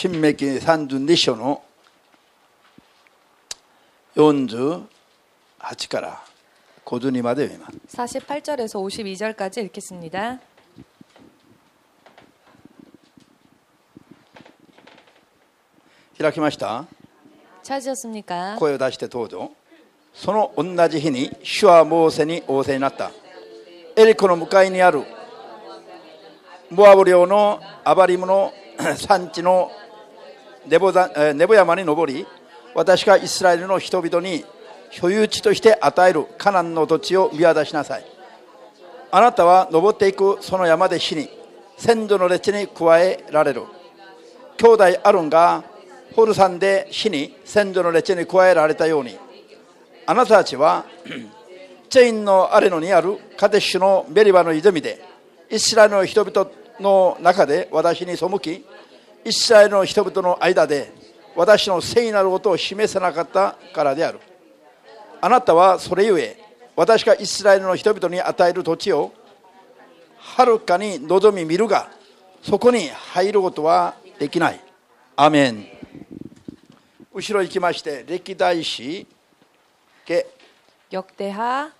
新明記32章の48から52まで読みます。 48절에서 52절까지 읽겠습니다. 開きました。 찾으셨습니까? 声を出してどうぞ。その同じ日に主はモーセに仰せになった。エリコの向かいにあるモアブ領のアバリムの山地のネボ山に登り、私がイスラエルの人々に所有地として与えるカナンの土地を見渡しなさい。あなたは登っていくその山で死に、先祖の列に加えられる。兄弟アロンがホル山で死に先祖の列に加えられたように、あなたたちはチェインのアレノにあるカデッシュのメリバの泉でイスラエルの人々の中で私に背き、イスラエルの人々の間で私の聖なることを示せなかったからである。あなたはそれゆえ私がイスラエルの人々に与える土地をはるかに望み見るが、そこに入ることはできない。アメン。後ろ行きまして、歴代史下 역대하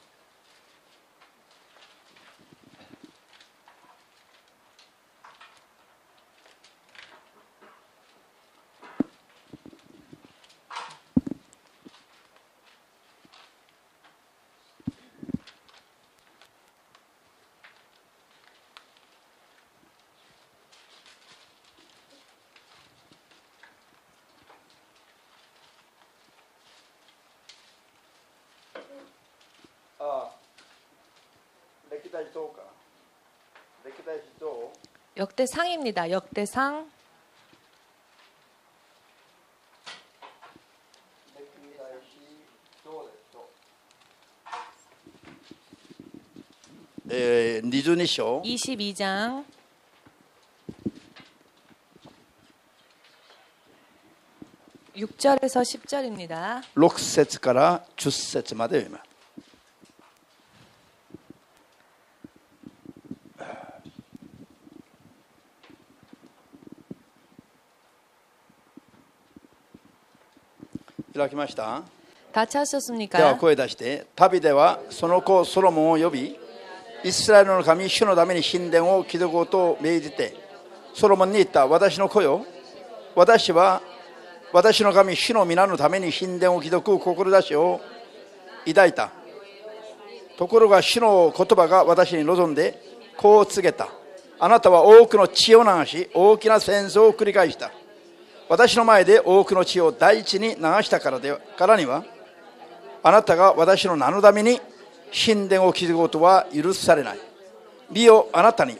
歴代史どうか。歴代史どう。 역대상입니다. 역대상 22章 22장 6절에서 10절입니다. 6節から10節まで読みます。開きました。 다 では 찾으셨습니까? 声出して、旅ではその子ソロモンを呼び、イスラエルの神主のために神殿を築くことを命じて、ソロモンに言った。私の子よ、私は私の神主の皆のために神殿を築く志を抱いた。ところが主の言葉が私に望んでこう告げた。あなたは多くの血を流し、大きな戦争を繰り返した。私の前で多くの血を大地に流したからには、あなたが私の名のために神殿を築くことは許されない。見よ、あなたに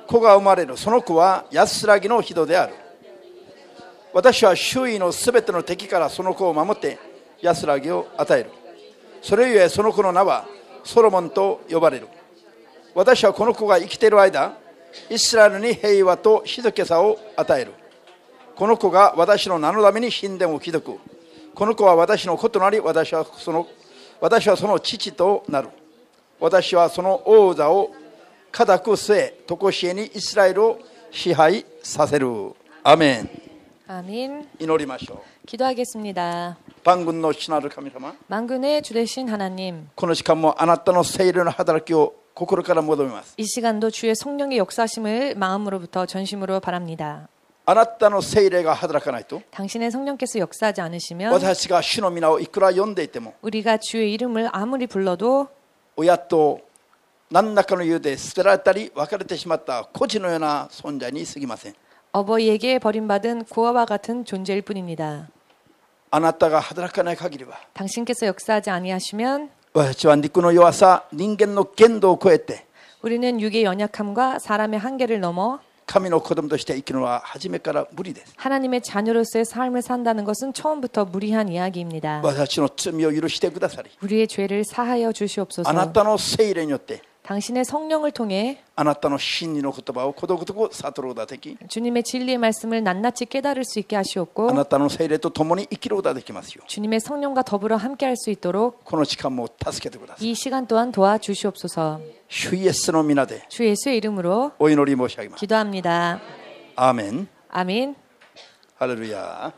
子が生まれる。その子は安らぎの人である。私は周囲のすべての敵からその子を守って安らぎを与える。それゆえその子の名はソロモンと呼ばれる。私はこの子が生きている間、イスラエルに平和と静けさを与える。この子が私の名のために神殿を築く。この子は私の子となり、私はその父となる。私はその王座を固く据え、常しえにイスラエルを支配させる。アメン。 아멘. 祈りましょう。 기도하겠습니다. 万軍の主なる神様、 만군의 주 되신 하나님, この時間もあなたの聖霊の働きを心から求めます。 이 시간도 주의 성령의 역사심을 마음으로부터 전심으로 바랍니다. あなたの聖霊が働かないと、 당신의 성령께서 역사하지 않으시면 私が主の皆をいくら呼んでいても、 우리가 주의 이름을 아무리 불러도 親と何らかの理由で捨てられたり別れてしまった孤児のような存在に過ぎません。 어버이에게 버림받은 고아와 같은 존재일 뿐입니다. あなたが働かない限りは、 당신께서 역사하지 아니하시면 私は肉の弱さ、人間の限度を超えて 우리는 육의 연약함과 사람의 한계를 넘어 神の子供として生きるのは初めから無理です。 하나님의 자녀로서의 삶을 산다는 것은 처음부터 무리한 이야기입니다. 私の罪を許してくださり、 우리의 죄를 사하여 あな 주시옵소서. たの聖霊によって 당신의 성령을 통해 あなたの真理の言葉を孤独と悟ることができ、 주님의 진리의 말씀을 낱낱이 깨달을 수 있게 あ 하시옵고 なたの聖霊と共に生きることができますよ。 주님의 성령과 더불어 함께할 수 있도록 この時間も助けてください。 이 시간 또한 도와주시옵소서. 主イエスの皆で 주 예수의 이름으로 お祈り申し上げます。 기도합니다. アーメン。 아멘. 할렐루야.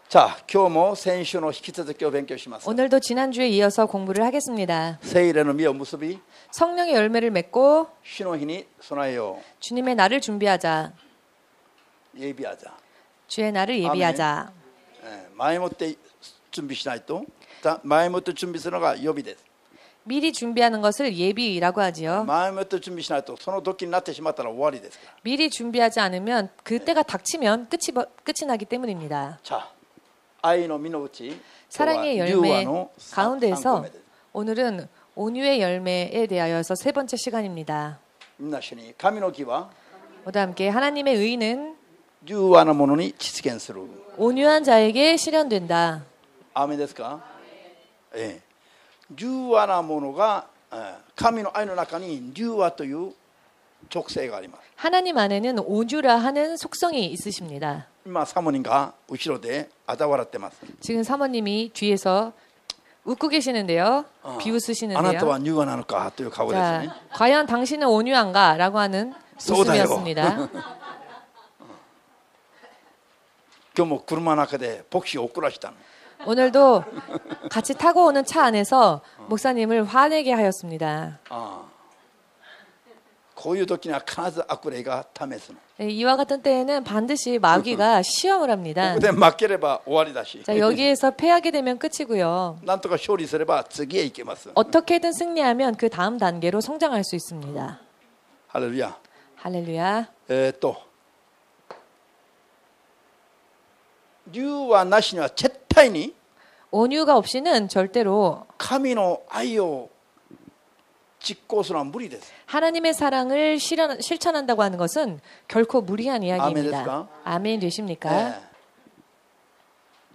자, 今日も先週の引き続きを勉強します。 오늘도 지난주에 이어서 공부를 하겠습니다. 聖霊の実を結び、 성령의 열매를 맺고 主の日に備えよ 주님의 날을 준비하자. う。예비하자. 주의 날을 예비하자. 前もって準備しないと、前もって準備するのが予備です。 미리 준비하는 것을 예비라고 하지요. 前もって準備しないと、その時になってしまったら終わりですから。 미리 준비하지 않으면 그때가 닥치면 끝이 나기 때문입니다. 자, 愛の実のうち、 사랑의 今日 열매 は融和の三個 가운데에서 目です。 오늘은 온유의 열매에 대하여서 세 번째 시간입니다. みんな一緒に、神の木は 모두 함께 하나님의 의는 融和なものに実現する。 온유한 자에게 실현된다. アーメンですか？柔和なものが神の愛の中に柔和という属性があります。 하나님 안에는 온유라 하는 속성이 있으십니다. 今サモニンが後ろで嘲笑ってます。 지금 사모님이 뒤에서 웃고 계시는데요. あなた 비웃으시는데요. は柔和なのかという顔ですね。 자, 과연 당신은 온유한가? 라고 하는 쏟아요. 웃음이었습니다. 今日も車の中で牧師を怒らしたの。 오늘도 같이 타고 오는 차 안에서 목사님을 화내게 하였습니다. こういう時には必ず悪霊が試すの。 이와 같은 때에는 반드시 마귀가 시험을 합니다. ここで負ければ終わりだし、 자, 여기에서 패하게 되면 끝이고요. なんとか勝利すれば次へ行けます。 어떻게든 승리하면 그 다음 단계로 성장할 수 있습니다. ハレルヤ。 할렐루야. 柔和なしには絶対に 온유가 없이는 절대로 神の愛を実行するのは無理です。 하나님의 사랑을 실천한다고 하는 것은 결코 무리한 이야기입니다. 아멘 되십니까?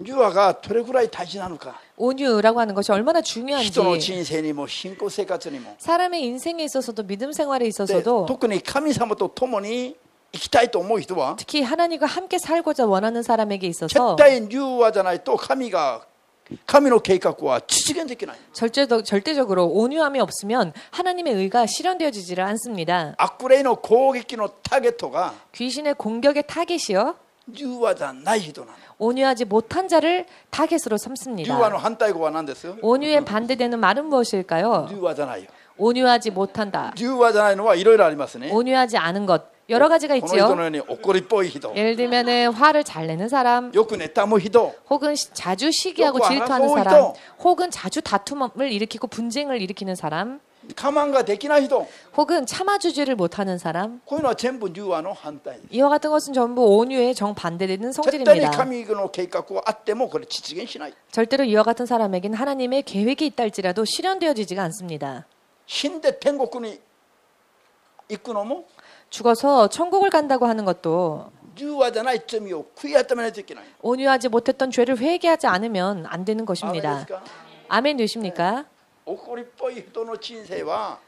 柔和がどれぐらい大事なのか。 온유라고 하는 것이 얼마나 人の 중요한지 人生にも信仰生活にも。 사람의 인생에 있어서도 믿음 생활에 で 있어서도 特に神様と共に生きたいと思う人は 특히 하나님과 함께 살고자 원하는 사람에게 絶 있어서 対に柔和じゃないと神の計画は実現できない。 절대적으로 온유함이 없으면 하나님의 의가 실현되어지지를 않습니다. 悪霊の攻撃のターゲットが 귀신의 공격의 타겟이요 柔和じゃない人なの。 온유하지 못한 자를 타겟으로 柔 삼습니다. 和の反対語は何です？ 온유에 반대되는 말은 무엇일까요? 柔和じゃないよ。 온유하지 못한다. 柔和じゃないのはいろいろありますね。 온유하지 않은 것 여러 가지가 この人の 있지요. ように怒りっぽい人、 예를 들면은 화를 잘 내는 사람, よく妬む人、 혹은 자주 시기하고 욕을 질투하는 하고 사람, 있어. 혹은 자주 다툼을 일으키고 분쟁을 일으키는 사람, 我慢ができない人、 혹은 참아주지를 못하는 사람. こういうのは全部柔和の反対です。 이와 같은 것은 전부 온유의 정반대되는 絶対に 성질입니다. 神の計画はあってもこれ実現しない。 절대로 이와 같은 사람에게는 하나님의 계획이 있다 할지라도 실현되어지지가 않습니다. 死んで天国に行くのも 죽어서 천국을 간다고 하는 것도 柔和じゃない罪を悔い改めないといけない。 온유하지 못했던 죄를 회개하지 않으면 안 되는 アーメンで 것입니다. すか？ 아멘 되십니까? 怒りっぽい人の人生は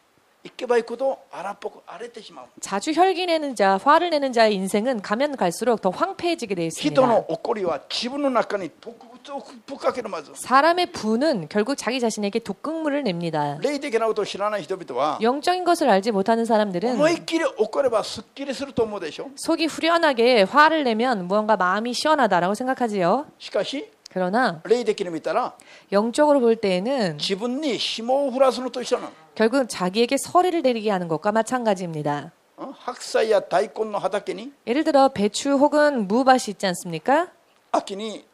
行けば行くほど荒っぽく荒れてしまう。 자주 혈기 내는 자, 화를 내는 자의 인생은 가면 갈수록 더 황폐해지게 되어 人 있습니다. の怒りは自分の中に毒物をぶっかける。まず 사람의 분은 결국 자기 자신에게 독극물을 냅니다. 霊的なことを知らない人々は 영적인 것을 알지 못하는 사람들은 思いっきり怒ればすっきりすると思うでしょ。 속이 후련하게 화를 내면 무언가 마음이 시원하다라고 생각하지요. しかし 그러나 霊的に見たら 영적으로 볼 때에는 自分に霜を降らすのと一緒なの。 결국 자기에게 서리를 내리게 하는 것과 마찬가지입니다. 白菜や大根の畑に 예를 들어 배추 혹은 무밭이 있지 않습니까? 秋に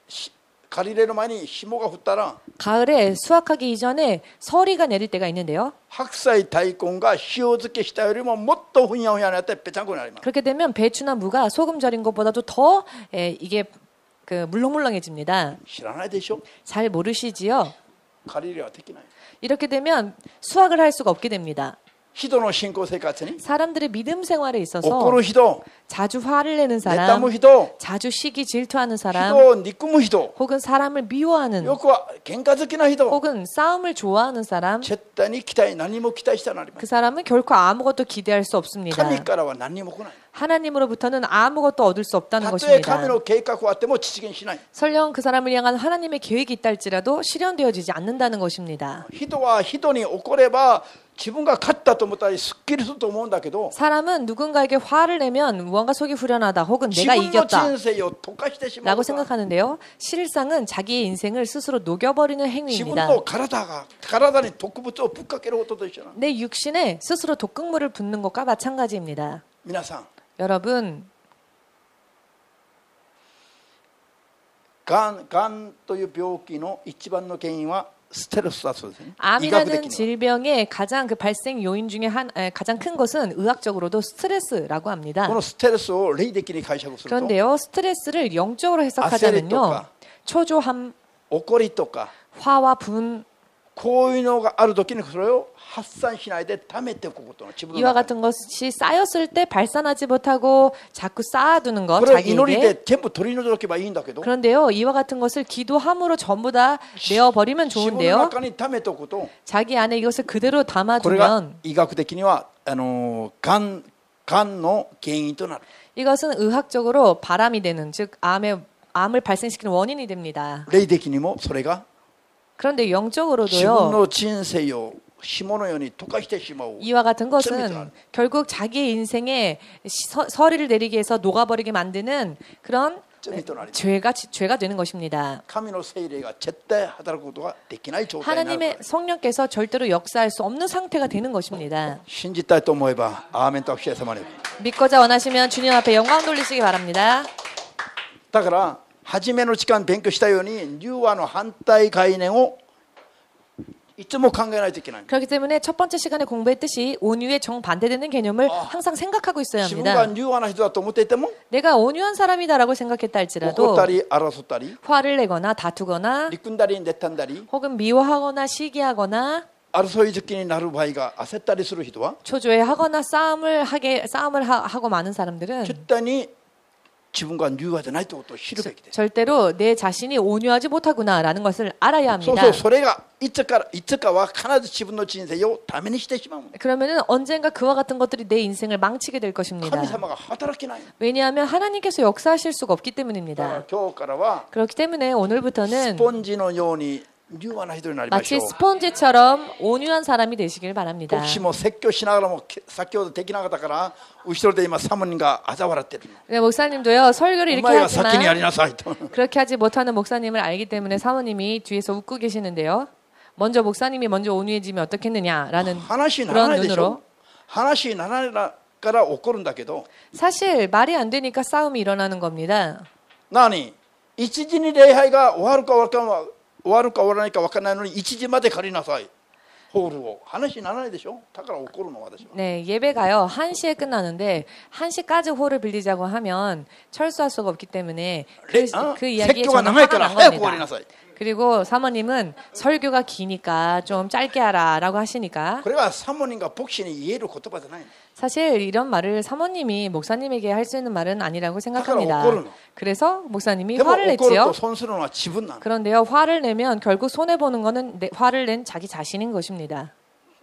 借り入れる前に霜が降ったら 가을에 수확하기 이전에 서리가 내릴 때가 있는데요. 白菜大根が塩漬けしたよりももっとふにゃふにゃになってぺちゃんこになります。 그렇게 되면 배추나 무가 소금 절인 것보다도 더 이게 물렁물렁해집니다. 知らないでしょ。 잘 모르시지요? 借り入れはできない。 이렇게 되면 수확을 할 수가 없게 됩니다. 人の信仰生活に 사람들의 믿음 생활에 怒 있어서 る人、 자주 화를 내는 妬 사람, む人、 자주 시기 질투하는 사람, 人を憎む人、 혹은 사람을 미워하는, よくは喧嘩好きな人、 혹은 싸움을 좋아하는 사람, 絶対に何も期待したらなりま 그 せん。 사람은 결코 아무것도 기대할 수 없습니다. 神からは何にも来ない。 하나님으로부터는 아무것도 얻을 수 없다는 たとえ 것입니다. 神の計画はあっても実現しない。 설령 그 사람을 향한 하나님의 계획이 있다 할지라도 실현되어지지 않는다는 것입니다. 人は人に怒れば自分が勝ったと思ったりすっきりすると思うんだけど 사람은 누군가에게 화를 내면 무언가 속이 후련하다 혹은 自 내가 分の 이겼다 人生を溶かしてしまう 라고 생각하는데요. 실상은 자기의 인생을 스스로 녹여버리는 自分 행위입니다. の体に毒物をぶっかけることと一緒なの 내 육신에 스스로 독극물을 붓는 것과 마찬가지입니다. 皆さん 여러분, がんという病気の一番の原因はストレスだそうですね。 암이라는 질병의 가장 그 발생 요인 중에 가장 큰 것은 의학적으로도 스트레스라고 합니다. このストレスを霊的に解釈すると 그런데요, 스트레스를 영적으로 해석하자면요, 초조함, 怒りとか 화와 분, こういうのがある時にそれを発散しないで溜めておくことの自分の 이와 中に 같은 것이 쌓였을 때 발산하지 못하고 자꾸 쌓아두는 것 これを祈り 자기에게. で全部取り除けばいいんだけど 그런데요, 이와 같은 것을 기도함으로 전부 다 내어버리면 自分の 좋은데요. 中に溜めておくと 자기 안에 이것을 그대로 これが 담아두면 医学的にはがんの原因となる 이것은 의학적으로 바람이 되는, 즉 암을 발생시키는 원인이 됩니다. 霊的にもそれが 그런데 自分 영적으로도요, の人生を霜のように溶かしてしまう 이와 같은 쯤이잖아. 것은 결국 자기의 인생에 서리를 내리게 해서 녹아버리게 만드는 그런 罪となり 죄가 되는 것입니다. 神の聖霊が絶対働くことができない状態になるから 하나님의 성령께서 절대로 역사할 수 없는 상태가 되는 것입니다. 信じたいと思えばアーメンと握手様に 믿고자 원하시면 주님 앞에 영광 돌리시기 바랍니다. だから初めの時間勉強したように柔和の反対概念をいつも考えないといけない 그렇기 때문에 첫 번째 시간에 공부했듯이 온유에 정반대되는 개념을 항상 생각하고 있어야 自分が 합니다. 柔和な人だと思っていても 내가 온유한 사람이다라고 생각했다 怒 할지라도 ったり争ったり 화를 내거나 다투거나 憎んだり妬んだり 혹은 미워하거나 시기하거나 争い好きになる場合が焦ったりする人は 초조해하거나 싸움을 하고 많은 사람들은 絶対に自分が柔和じゃないということを知るべきです 절대로 내 자신이 온유하지 못하구나라는 것을 알아야 そう 합니다. そうそれがいつかは必ず自分の人生をためにしてしまう 그러면은 언젠가 그와 같은 것들이 내 인생을 망치게 될 것입니다. 神様が働けない 왜냐하면 하나님께서 역사하실 수가 없기 だから 때문입니다. 今日からは 그렇기 때문에 ス 오늘부터는 ポンジのように柔和な人になりましょ 마치 う 스펀지처럼 온유한 사람이 되시길 바랍니다. 牧師も説教しながらも先ほどできなかったから後ろで今サモニが嘲笑ってる 네, 목사님도요 설교를 お 이렇게 前が先にや 하지만 りなさいと 그렇게 하지 못하는 목사님을 알기 때문에 사모님이 뒤에서 웃고 계시는데요. 먼저 목사님이 먼저 온유해지면 어떻겠느냐라는 話にならな 그런 いでしょ 눈으로 話にならないから起こるんだけど 사실 말이 안 되니까 싸움이 일어나는 겁니다. 何一時に礼拝が終わるか終わらないか分からないのに1時まで借りなさいホールを話にならないでしょだから怒るの私は 네, 예배가요. 1시에 끝나는데 1시까지 홀을 빌리자고 하면 철수할 수가 없기 때문에 그 이야기에 説教が 저는 長い 화가 から 난 早く終わりな 겁니다. さい 그리고 사모님은 설교가 기니까 좀 짧게 하라라고 하시니까 これはサモニが牧師に言える言葉じゃない 사실 이런 말을 사모님이 목사님에게 할 수 있는 말은 아니라고 생각합니다. 그러니까 그래서 목사님이 でも 화를 怒る 냈지요. と損するのは自分なの 그런데요, 화를 내면 결국 손해 보는 거는 화를 낸 자기 자신인 것입니다.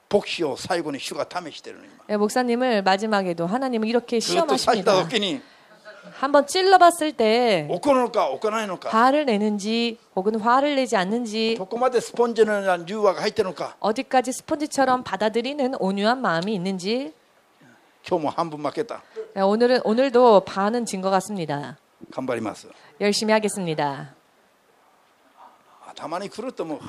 牧師を最後に主が試してるの今 네, 목사님을 마지막에도 하나님은 이렇게 ずっとさした 시험하십니다. 時に 한번 찔러봤을 때 怒るのか怒らないのか 화를 내는지 혹은 화를 내지 않는지 どこまでスポンジのような柔和が入ってるのか 어디까지 스펀지처럼 받아들이는 온유한 마음이 있는지 今日も半分負けた 네, 오늘도 반은 진 것 같습니다. 頑張ります 열심히 하겠습니다. たまに来るともう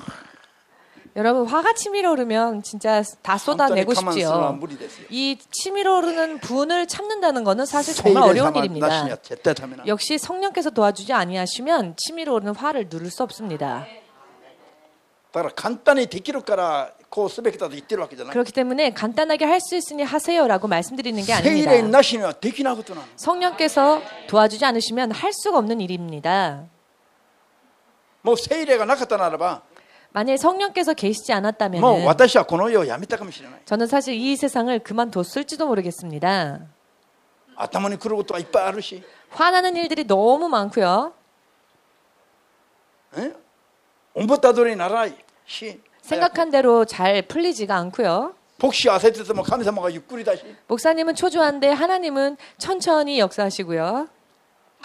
여러분 화가 치밀어 오르면 진짜 다 本当に 쏟아내고 我慢するのは 싶지요. 無理ですよ 이 치밀어 오르는 분을 참는다는 것은 사실 聖霊 정말 어려운 様なしに 일입니다. は絶対ダメなの 역시 성령께서 도와주지 아니하시면 치밀어 오르는 화를 누를 수 없습니다. だから簡単にできるからこうすべきだと言ってるわけじゃない 그렇기 때문에 간단하게 할 수 있으니 하세요라고 말씀드리는 게 聖霊 아닙니다. なしにはできないことなの 성령께서 도와주지 않으시면 할 수가 없는 일입니다. もう聖霊がなかったならば 만약에 성령께서 계시지 もう 않았다면 私はこの世をやめたかもしれない 저는 사실 이 세상을 그만뒀을지도 모르겠습니다. 頭に来ることはいっぱいあるし 화나는 일들이 너무 많고요. 思った通りにならないし 생각한 대로 잘 풀리지가 않고요. 牧師は焦ってても神様がゆっくりだし 목사님은 초조한데 하나님은 천천히 역사하시고요.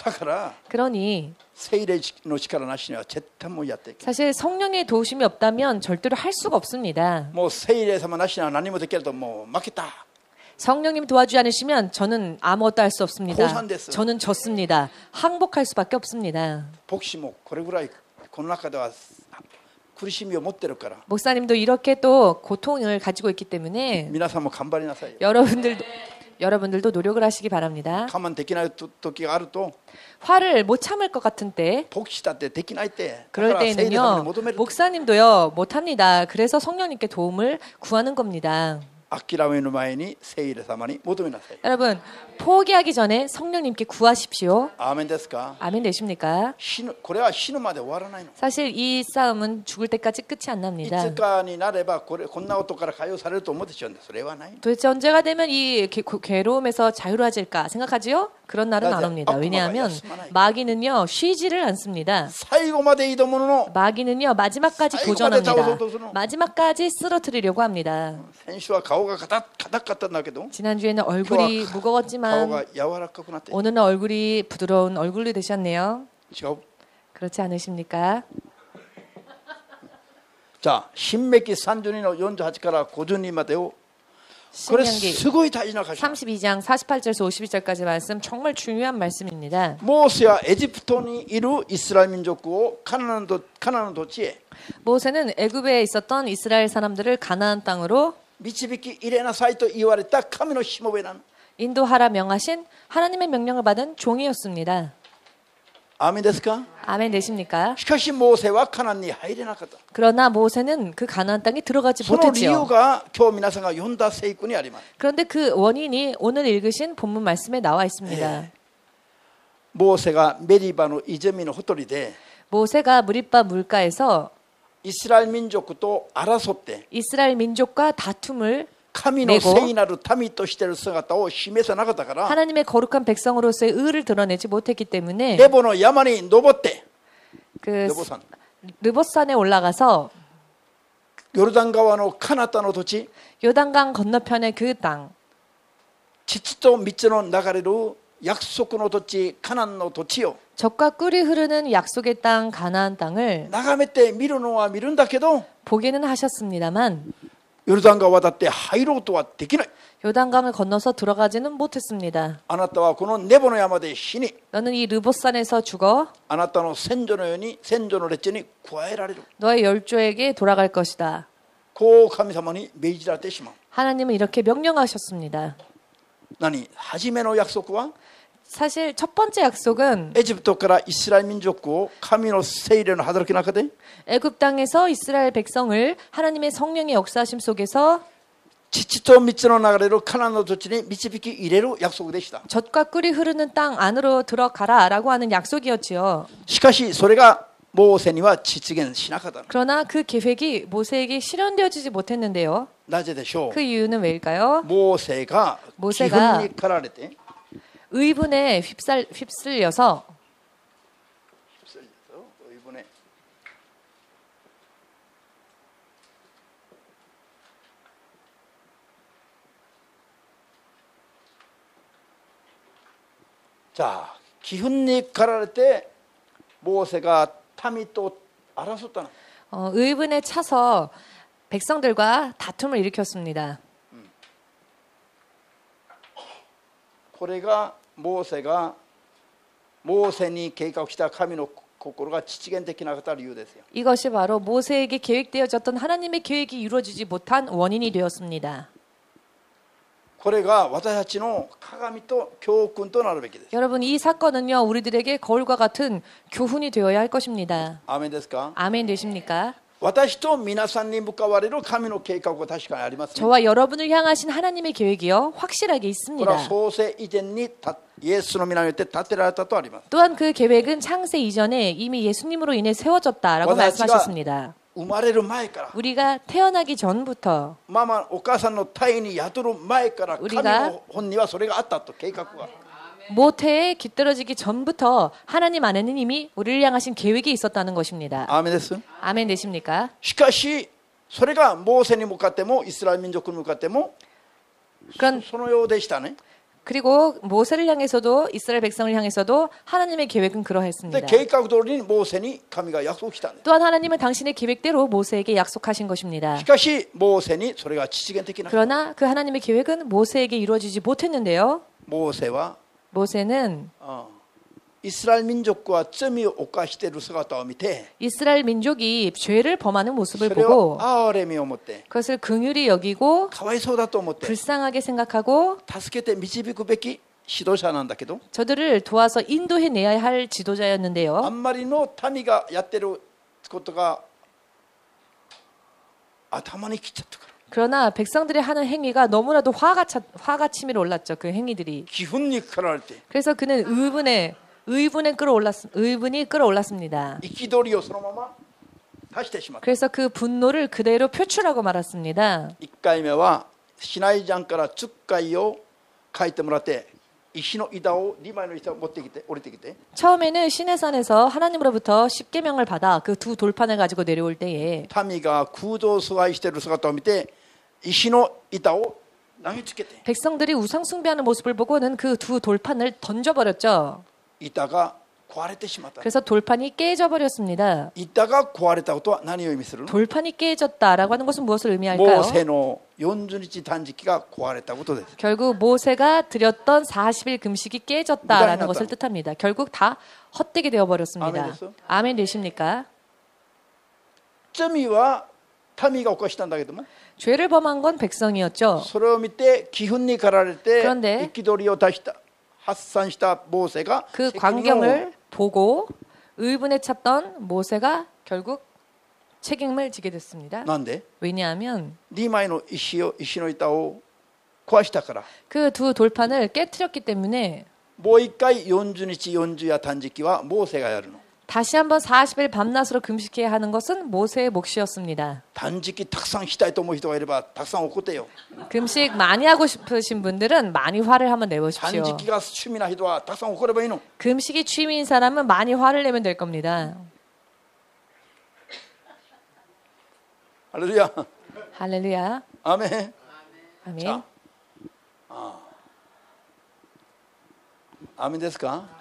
だから 그러니 聖霊の力なしには絶対もうやっていけない。 사실 성령의 도우심이 없다면 절대로 할 수가 없습니다. もう聖霊様なしには何もできるともう負けた。 성령님 도와주지 않으시면 저는 아무것도 할 수 없습니다. 고산됐어요. 저는 졌습니다. 항복할 수밖에 없습니다. 牧師もこれぐらいこの中では苦しみを持ってるから 목사님도 이렇게 또 고통을 가지고 있기 때문에 皆さんも頑張りなさいよ。 여러분들도 노력을 하시기 바랍니다. 我慢できない時があると 화를 못 참을 것 같은 때 牧師だってできないって。だか 그럴 ら聖霊様に 때에는요 求める。 목사님도요 못합니다. 그래서 성령님께 도움을 구하는 겁니다. 諦める前に聖霊様に求めなさい。 여러분 포기하기 전에 성령님께 구하십시오. アーメンですか。 아멘 되십니까? これは死ぬまで終わらないの。 사실 이 싸움은 죽을 때까지 끝이 안 い 납니다. つかになればこんなことから解放されると思ってしまうんです。それはない。 도대체 언제가 되면 이 괴로움에서 자유로워질까 생각하지요? 그런 날은 안 옵니다. 왜냐하면 마귀는요 쉬지를 않습니다. 最後まで挑むのの 마귀는요 마지막까지 도전합니다. 마지막까지 쓰러뜨리려고 합니다. 先週は顔が硬かったんだけど 지난주에는 얼굴이 顔 무거웠지만 が柔らかくなって 오늘은 얼굴이 부드러운 얼굴이 되셨네요. 違う。 그렇지 않으십니까? じゃあ新明記32の48から52までをこれ 신명기 すごい大事な箇所。 32장 48절에서 52절까지 말씀 정말 중요한 말씀입니다. モーセはエジプトにいるイスラエル民族をカナンの土地へ 모세는 애굽에 있었던 이스라엘 사람들을 가나안 땅으로 導き入れなさいと言われた神のしもべなの。 인도하라 명하신 하나님의 명령을 받은 종이었습니다. アーメンですか。 아멘 되십니까? しかしモーセはカナンに入れなかった。 그러나 모세는 그 가나안 땅에 들어가지 その理由 못했지요. が今日皆さんが読んだ聖句にあります。 그런데 그 원인이 오늘 읽으신 본문 말씀에 나와 있습니다. モーセがメリバの泉のほとりで 모세가 무리바 물가에서 イスラエル民族と争って 이스라엘 민족과 다툼을 神の聖なる民としている姿を示さなかったから 하나님의 거룩한 백성으로서의 의를 드러내지 못했기 때문에 レボの山に登って 그 レボ山 르봇산에 올라가서 ヨルダン川の彼方の土地 요단강 건너편의 그 땅, 父と蜜の流れる約束の土地カナンの土地を 젖과 꿀이 흐르는 약속의 땅 가나안 땅을 眺めて見るのは見るんだけど 보기는 하셨습니다만 ヨルダン川渡って入ろうとはできない。 요단강을 건너서 들어가지는 못했습니다. あなたはこのネボの山で死に 너는 이 르봇산에서 죽어 あなたの先祖のように先祖の列に加えられる。 너의 열조에게 돌아갈 것이다. こう神様に命じられてしまう。 하나님은 이렇게 명령하셨습니다. 何初めの約束は 사실 첫 번째 약속은 エジプトからイスラエル民族を神の聖霊の働きの中で 애굽 땅에서 이스라엘 백성을 하나님의 성령의 역사하심 속에서 父と蜜の流れるカナンの土地に導き入れる約束でした。 젖과 꿀이 흐르는 땅 안으로 들어가라라고 하는 약속이었지요. しかしそれがモーセには実現しなかった。 그러나 그 계획이 모세에게 실현되어지지 못했는데요. なぜでしょう。 그 이유는 왜일까요? モーセが気 모세가 分に駆られて 의분에 휩쓸려서 じゃあ気分に駆られてモーセが民と争ったの。 의분에 차서 백성들과 다툼을 일으켰습니다. これがモーセに計画した神の心が実現できなかった理由ですよ。 이것이 바로 모세에게 계획되어졌던 하나님의 계획이 이루어지지 못한 원인이 되었습니다. これが私たちの鏡と教訓となるべきです。 여러분 이 사건은요 우리들에게 거울과 같은 교훈이 되어야 할 것입니다. アーメンですか。 아멘 되십니까? 私と皆さんに向かわれる神の計画は確かにありますね。 저와 여러분을 향하신 하나님의 계획이요 확실하게 これは 있습니다. 創世以前にイエスの皆によって立てられたとあります。 또한 그 계획은 창세 이전에 이미 예수님으로 인해 세워졌다라고 말씀하셨습니다. 生まれる前から 우리가 태어나기 전부터 ママお母さんの胎に宿る前から神 우리가 の本にはそれがあったと計画が。 모태에 깃들어지기 전부터 하나님 안에는 이미 우리를 향하신 계획이 있었다는 것입니다. アーメンです。 아멘 되십니까? しかしそれがモーセに向かってもイスラエル民族に向かっても 그런 そのようでしたね。 그리고 모세를 향해서도 이스라엘 백성을 향해서도 하나님의 계획은 で 그러했습니다. 計画通りにモーセに神が約束したんです。 또한 하나님은 당신의 계획대로 모세에게 약속하신 것입니다. しかしモーセにそれが実現的な。 그러나 그 하나님의 계획은 모세에게 이루어지지 못했는데요. モーセは 모세는 イスラエル民族は罪を犯している姿を見て 이스라엘 민족이 죄를 범하는 そ 모습을 れを 보고 憐れみを持って 그것을 긍휼히 여기고 かわいそうだと思って 불쌍하게 생각하고 助けて導くべき指導者なんだけど 저들을 도와서 인도해내야 할 あ 지도자였는데요. んまりの民がやってることが頭にきちゃったから 그러나 백성들이 하는 행위가 너무나도 화가 치밀어 올랐죠. 그 행위들이. 義憤に駆られて 그래서 그는 의분이 끌어올랐습니다. 憤りをそのまま出してしまった。 그래서 그 분노를 그대로 표출하고 말았습니다. 1回目はシナイ山からつっかいを書いてもらって石の板を2枚の板を持ってきて降りてきて 처음에는 시내산에서 하나님으로부터 십계명을 받아 그 두 돌판을 가지고 내려올 때에 民が空洞崇拝している姿を見て石の板を投げつけて 백성들이 우상 숭배하는 모습을 보고는 그 두 돌판을 던져버렸죠. 板が壊れてしまった。 그래서 돌판이 깨져버렸습니다. 板が壊れたことは何を意味するの？ 돌판이 깨졌다라고 하는 것은 무엇을 モ 의미할까요? ーセの40日断食が壊れたことです。 결국 모세가 드렸던 40일 금식이 깨졌다라는 무단이났다. 것을 뜻합니다. 결국 다 헛되게 되어버렸습니다. 아멘 됐어? 아멘 되십니까? 罪は民が犯したんだけども 죄를 범한 건 백성이었죠. それを見て義憤に駆られて 그런데 憤りを発散したモーセが 그 責任を 광경을 보고 의분에 찼던 모세가 결국 책임을 지게 됐습니다. なんで 왜냐하면 2枚の石の板を壊したから 그 두 돌판을 깨트렸기 때문에 もう一回40日40夜断食はモーセがやるの。 다시 한번 40일 밤낮으로 금식해야 하는 것은 모세의 몫이었습니다. 断食たくさんしたいと思う人がいればたくさん怒ってよ。 금식 많이 하고 싶으신 분들은 많이 화를 한번 내보십시오. 断食が趣味な人はたくさん怒ればいいの。 금식이 취미인 사람은 많이 화를 내면 될 겁니다. ハレルヤ。 할렐루야. アーメン。 아멘. さアーメンですか？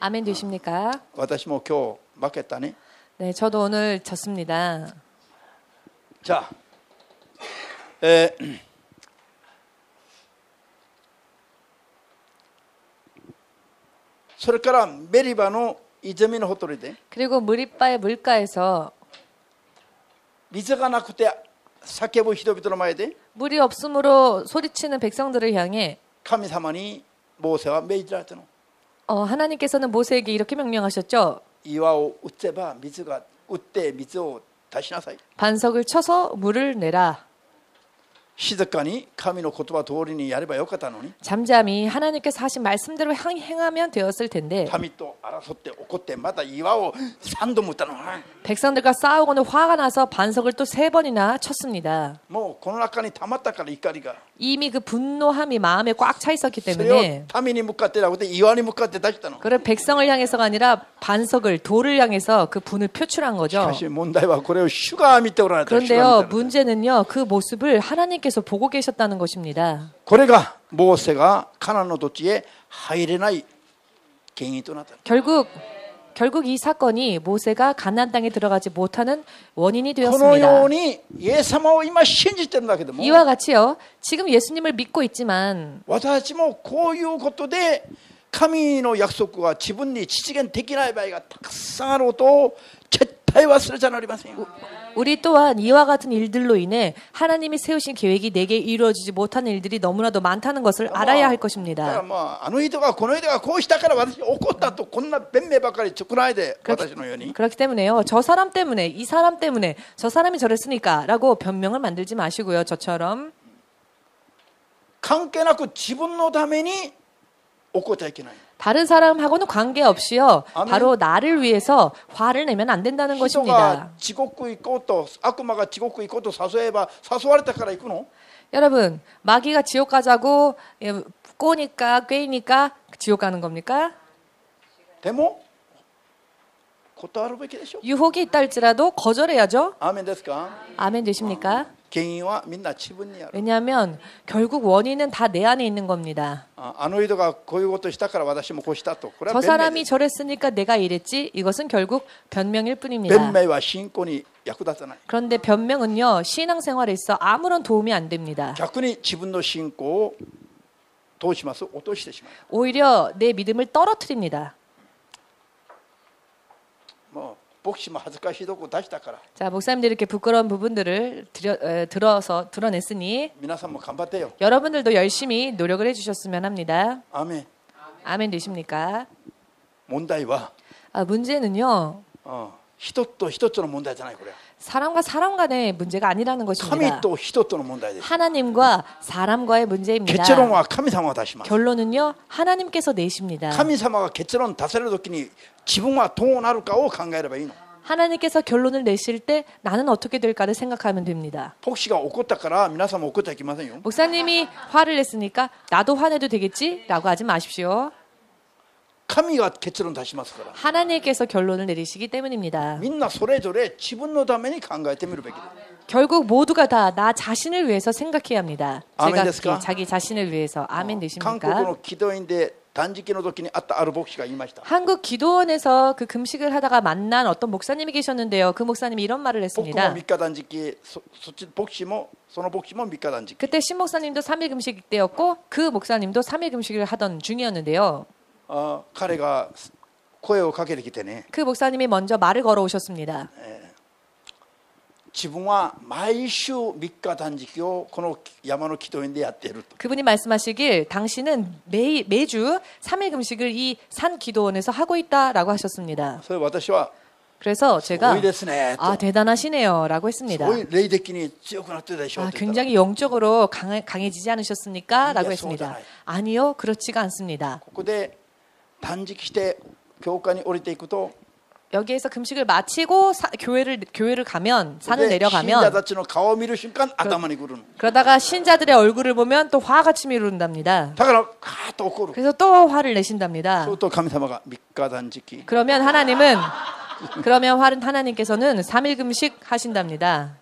아멘 되십니까? 私も今日負けたね。 네, 저도 오늘 졌습니다. じゃあ、それからメリバの泉のほとりで 그리고 무리바의 물가에서 水がなくて叫ぶ人々の前で 물이 없으므로 소리치는 백성들을 향해 神様にモーセは命じられたの。 하나님께서는 모세에게 이렇게 명령하셨죠. 岩を打てば水が打って水を出しなさい。 반석을 쳐서 물을 내라. 静かに神の言葉通りにやればよかったのに 잠잠히 하나님께서 하신 말씀대로 행하면 되었을 텐데 民と争って怒ってまた岩を3度も打ったの。 백성들과 싸우고는 화가 나서 반석을 또 3번이나 쳤습니다. もうこの中に溜まったから怒りが 이미 그 분노함이 마음에 꽉 차 있었기 それを 때문에 民に向かってなくて岩に向かって出したの。 그걸 백성을 향해서가 아니라 반석을 돌을 향해서 그 분을 표출한 し 거죠. かし問題はこれを主が見ておられた。主が見てお 그런데요, られた 문제는요, 그 모습을 하나님께서 보고 계셨다는 것입니다. これがモーセがカナンの土地へ入れない原因となった。 결국 이 사건이 모세가 가나안 땅에 들어가지 못하는 원인이 このよ 되었습니다. うにイエス様を今信じてるんだけども 이와 같이요, 지금 예수님을 믿고 있지만 私たちもこういうことで神の約束が自分に実現できない場合がたくさんあることを絶対忘れちゃなりませんよ。 우리 또한 이와 같은 일들로 인해 하나님이 세우신 계획이 내게 이루어지지 못하는 일들이 너무나도 많다는 것을 알아야 할 だから 것입니다. あの人がこの人がこうしたから私怒ったとこんな弁明ばかり作らないで私のように 그렇기 때문에요. 저 사람 때문에, 이 사람 때문에, 저 사람이 저랬으니까 라고 변명을 만들지 마시고요. 저처럼 関係なく自分のために怒っちゃいけない。 다른 사람하고는 관계없이요. 아멘. 바로 나를 위해서 화를 내면 안 된다는 人 것입니다. が地獄行こうと悪魔が地獄行こうと誘えば誘われたから行くの？ 여러분, 마귀가 지옥 가자고 꼬니까 꿰니까 지옥 가는 겁니까? でも断るべきでしょ。 유혹이 있다 할지라도 거절해야죠. アーメンですか？ 아멘 되십니까? 原因はみんな自分にある。 왜냐하면 결국 원인은 다 내 안에 있는 겁니다. あの人がこういうことしたから私もこうしたと。これ 저 は弁明 사람이 です 저랬으니까 내가 이랬지. 이것은 결국 변명일 弁 뿐입니다. 明は信仰に役立たない。 그런데 변명은요, 신앙생활에 있어 아무런 도움이 안 됩니다. 逆に自分の信仰をどうします？落としてしまう。 오히려 내 믿음을 떨어뜨립니다. もう牧師も恥ずかしいとこ出したから 자, 목사님들이 이렇게 부끄러운 부분들을 드러냈으니 皆さんも頑張ってよ。 여러분들도 열심히 노력을 해주셨으면 합니다. アーメン。 아멘 되십니까? 問題は、 문제는요, 人と人との問題じゃないこれ。 사람과 사람 간의 문제가 아니라는 神 것입니다. と人との問題です。 하나님과 사람과의 문제입니다. 結論は神様が出します。 결론은요, 하나님께서 내십니다. 神様が結論出せるときに自分はどうなるかを考えればいいの。 하나님께서 결론을 내실 때 나는 어떻게 될까를 생각하면 됩니다. 牧師が怒ったから皆さんも怒っちゃいけませんよ。 목사님이 화를 냈으니까 나도 화내도 되겠지? 라고 하지 마십시오. 神が結論出しますから。 하나님께서 결론을 내리시기 때문입니다. みんなそれぞれ自分のために考えてみるべきです。 결국 모두가 다 나 자신을 위해서 생각해야 합니다. 아멘 제가 됐을까? 자기 자신을 위해서. 아멘 韓国 되십니까? の祈祷院で断食の時にあったある牧師が言いました。 한국 기도원에서 그 금식을 하다가 만난 어떤 목사님이 계셨는데요. 그 목사님이 이런 말을 僕も 했습니다. 3日断食、そっち牧師もその牧師も3日断食。 그때 신 목사님도 3일 금식 때였고 그 목사님도 3일 금식을 하던 중이었는데요. 彼が声をかけてきてね、 그 목사님이 먼저 말을 걸어오셨습니다. 自分は毎週3日断食をこの山の祈祷院でやっていると。 그분이 말씀하시길 당신은 매주 3일 금식을 이 산 기도원에서 하고 있다라고 하셨습니다. それ私は 그래서 すご 제가 いですねと。 아 대단하시네요 라고 す 했습니다. ごい霊的に強くなってるでしょう 아, って言ったら 굉장히 영적으로 강해지지 않으셨습니까? 라고 예, 했습니다. 소잖아요. 아니요, 그렇지가 않습니다. ここで断食して教会に降りていくと 여기에서 금식을 마치고 교회를 가면 산을 で信者 내려가면 たちの顔を見る瞬間頭にくるの。 그러다가 신자들의 얼굴을 보면 또 화가 치밀는답니다. だからカーッと怒る。 그래서 또 화를 내신답니다. そうすると神様が3日断食。 그러면 하나님께서는 3일 금식 하신답니다.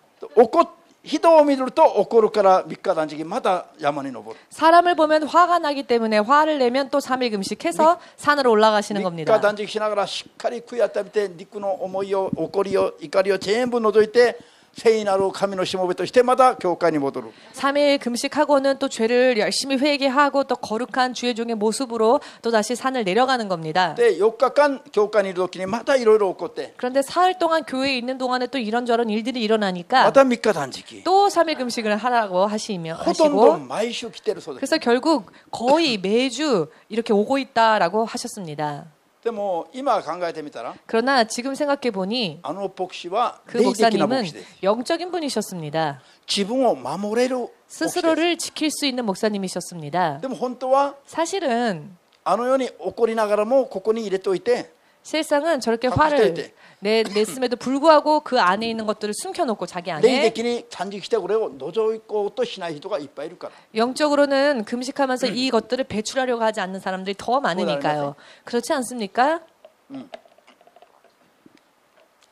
人を見ると怒るから3日断食また山に登る。 사람을 보면 화가 나기 때문에 화를 내면 또 3일 금식해서 산으로 올라가시는 3 겁니다. 日断食しながらしっかり悔い改めて肉の思いを怒りを怒りを全部除いて聖なる神のしもべとしてまた教会に戻る。 3일 금식하고는 또 죄를 열심히 회개하고 또 거룩한 주의 종의 모습으로 또 다시 산을 내려가는 겁니다. で4日間教会にいる時にまたいろいろ起こって 그런데 사흘 동안 교회에 있는 동안에 또 이런저런 일들이 ま 일어나니까 た3日断食。 또 3일 금식을 하라고 ほとんど 하시고 毎週来てるそうです。 그래서 결국 거의 매주 이렇게 오고 있다라고 하셨습니다. でも今考えてみたら 그러나 지금 생각해 보니 あの牧師は 그 霊的な 목사님은 牧師です。 영적인 분이셨습니다. 自分を守れる牧師です。 스스로를 지킬 수 있는 목사님이셨습니다. でも本当は 사실은 あのように怒りながらもここに入れておいて 실상은 저렇게 바꿀 화를 때. 냈음에도 불구하고 그 안에 있는 것들을 숨겨놓고 자기 霊 안에 的に断食してこれを覗こうとしない人がいっぱいいるから。 영적으로는 금식하면서 이 것들을 배출하려고 하지 않는 사람들이 더 많으니까요. 그렇지 않습니까?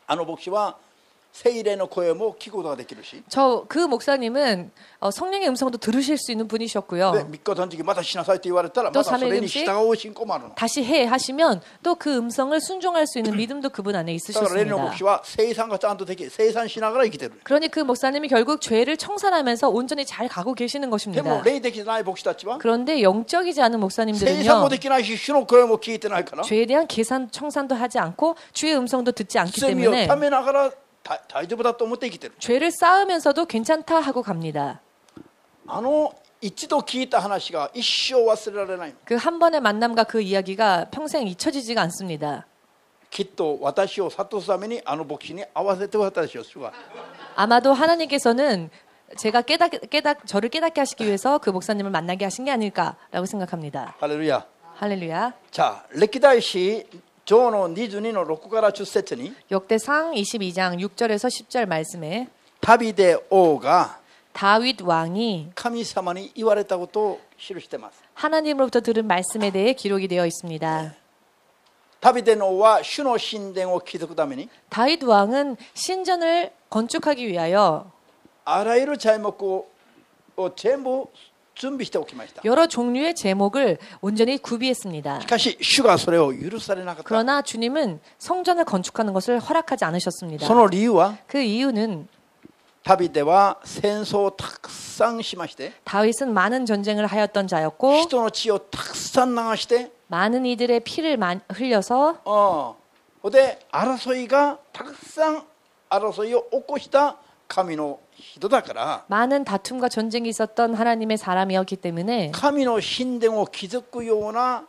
あの牧師は聖霊の声も聞くことができるし、 그 목사님은 성령의 음성도 들으실 수 있는 で 분이셨고요. 3日断食またしなさいと言われたらまたそれに従う信仰もあるの。 다시 해 하시면 또 그 음성을 순종할 수 있는 믿음도 그분 안에 だから霊の 있으셨습니다. 牧師は生産がちゃんとでき、生産しながら生きてる。 그러니 그 목사님이 결국 죄를 청산하면서 온전히 잘 가고 계시는 でも 것입니다. 霊的じゃない牧師たちは 그런데 영적이지 않은 生産 목사님들은요. もできないし主の声も聞いてないから 죄에 대한 계산 청산도 하지 않고 주의 음성도 듣지 않기 罪を 때문에 ためながら大丈夫だと思って生きてる。 죄를 쌓으면서도 괜찮다 하고 갑니다. あの一度聞いた話が一生忘れられない。 그 한 번의 만남과 그 이야기가 평생 잊혀지지가 않습니다. きっと私を諭すためにあの牧師に会わせてくださったでしょう。主は 아마도 하나님께서는 제가 저를 깨닫게 하시기 위해서 그 목사님을 만나게 하신 게 아닐까라고 생각합니다. ハレルヤ。 할렐루야. じゃあ歴代史上の22の6から10節に 역대상 22장 6절에서 10절 말씀에 旅で王が 다윗 왕이 神様に言われたことを記しています。 하나님으로부터 들은 말씀에 대해 기록이 되어 있습니다. 旅での王は主の神殿を築くために 다윗 왕은 신전을 건축하기 위하여 あらゆる材目を全部準備しておきました。 여러 종류의 제목을 온전히 구비했습니다. しかし主がそれを許されなかった。 그러나 주님은 성전을 건축하는 것을 허락하지 않으셨습니다. その理由は 그 이유는 ダビデは戦争をたくさんしまして 다윗은 많은 전쟁을 하였던 자였고 人の血をたくさん流して 많은 이들의 피를 흘려서 で争いがたくさん争いを起こした神の人だから 많은 다툼과 전쟁이 있었던 하나님의 사람이었기 때문에 神の神殿を築くような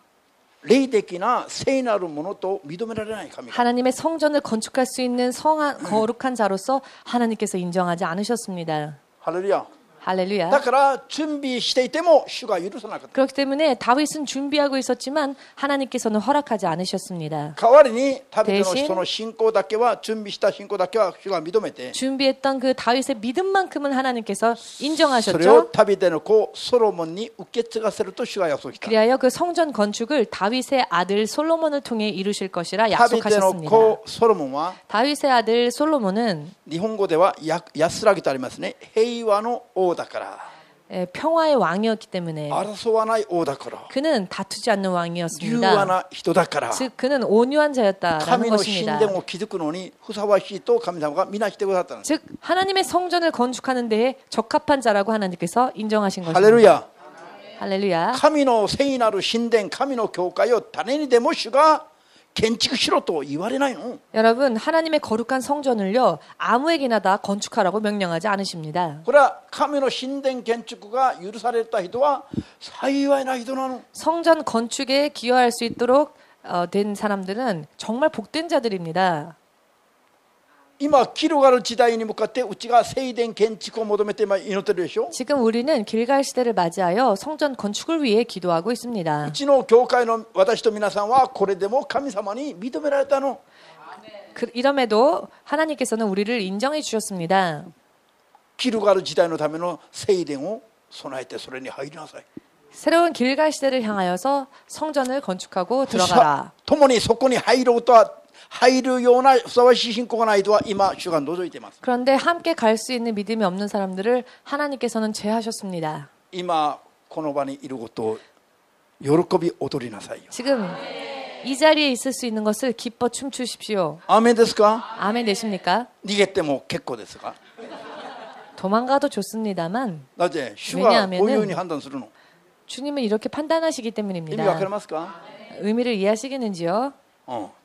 霊的な聖なるものと認められない神が 하나님의 성전을 건축할 수 있는 성한 거룩한 자로서 하나님께서 인정하지 않으셨습니다. ハレルヤ。 할렐루야. だから準備していても主が許さなかった。 그렇기 때문에 다윗은 준비하고 있었지만 하나님께서는 허락하지 않으셨습니다. 代わりにダビデの 대신 その信仰だけは準備した信仰だけは主が認めて 준비했던 그 다윗의 믿음만큼은 하나님께서 それを 인정하셨죠. ダビデの子ソロモンに受け継がせると主が約束した。 그리하여 그 성전 건축을 다윗의 아들 솔로몬을 통해 이루실 것이라 ダビデの 약속하셨습니다. 子ソロモンは 다윗의 아들 솔로몬은 日本語では安らぎとありますね。平和の王だから、 평화의 왕이었기 때문에 争わない王だから、 그는 다투지 않는 柔和 왕이었습니다. な人だから、 즉 그는 온유한 자였다라는 神の神 것입니다. 殿を築くのにふさわしいと神様がみなしてくださったんです。 즉 하나님의 성전을 건축하는 데에 적합한 자라고 하나님께서 인정하신 ハ 것입니다. レルヤ。 할렐루야. 神の聖なる神殿、神の教会を誰にでも主が建築しろと言われないの。 여러분 하나님의 거룩한 성전을요 아무에게나 다 건축하라고 명령하지 않으십니다. これは神の神殿建築が許された人は幸いな人なの。 성전 건축에 기여할 수 있도록 된 사람들은 정말 복된 자들입니다. 今キルガル時代に向かってうちが聖殿建築を求めて今祈ってるでしょ。 지금 우리는 길갈 시대를 맞이하여 성전 건축을 위해 기도하고 있습니다. うちの教会の私と皆さんはこれでも神様に認められたの。 이럼에도 하나님께서는 우리를 인정해 주셨습니다. キルガル時代のための聖殿を備えてそれに入りなさい。 새로운 길갈 시대를 향하여서 성전을 건축하고 들어가라. 共にそこに入ることは入るようなふさわしい信仰がないとは今主が除いています。 그런데 함께 갈 수 있는 믿음이 없는 사람들을 하나님께서는 제하셨습니다. 今この場にいることを喜び踊りなさいよ。 지금 이 자리에 있을 수 있는 것을 기뻐 춤추십시오. アーメンですか？ 아멘 되십니까? 逃げても結構ですか？ 도망가도 좋습니다만 なぜ主がこういうふうに判断するの？ 주님은 이렇게 판단하시기 意味わかり 때문입니다. ますか？ 의미를 이해하시겠는지요?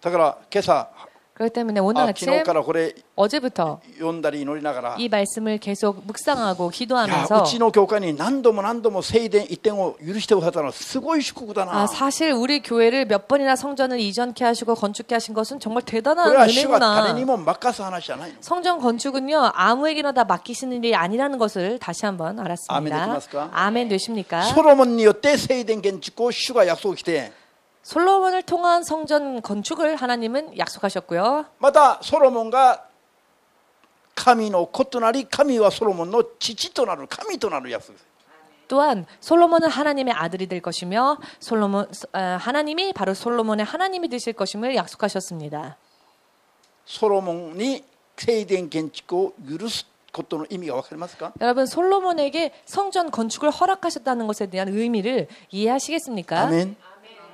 だから今朝 그렇기 때문에 오늘 昨日 아침 からこれ 어제부터 読んだり祈りながら 이 말씀을 계속 묵상하고 いや 기도하면서 うちの教会に何度も何度も聖殿移転を許してくださったのはすごい祝福だな。 사실 우리 교회를 몇 번이나 성전을 이전케 하시고 건축케 하신 것은 정말 こ 대단한 れは主が誰に 은혜구나. も任す話じゃないの。 성전 건축은요 아무에게나 다 맡기시는 일이 아니라는 것을 다시 한번 아멘 알았습니다. 되십니까? 아멘 되십니까? ソロモンによって聖殿建築を主が約束して、 솔로몬을 통한 성전 건축을 하나님은 약속하셨고요. またソロモンが神の子となり、神はソロモンの父となる、神となる約束です。 또한 솔로몬은 하나님의 아들이 될 것이며 하나님이 바로 솔로몬의 하나님이 되실 것임을 약속하셨습니다. ソロモンに聖殿建築を許すことの意味が分かりますか？ 여러분 솔로몬에게 성전 건축을 허락하셨다는 것에 대한 의미를 이해하시겠습니까? 아멘.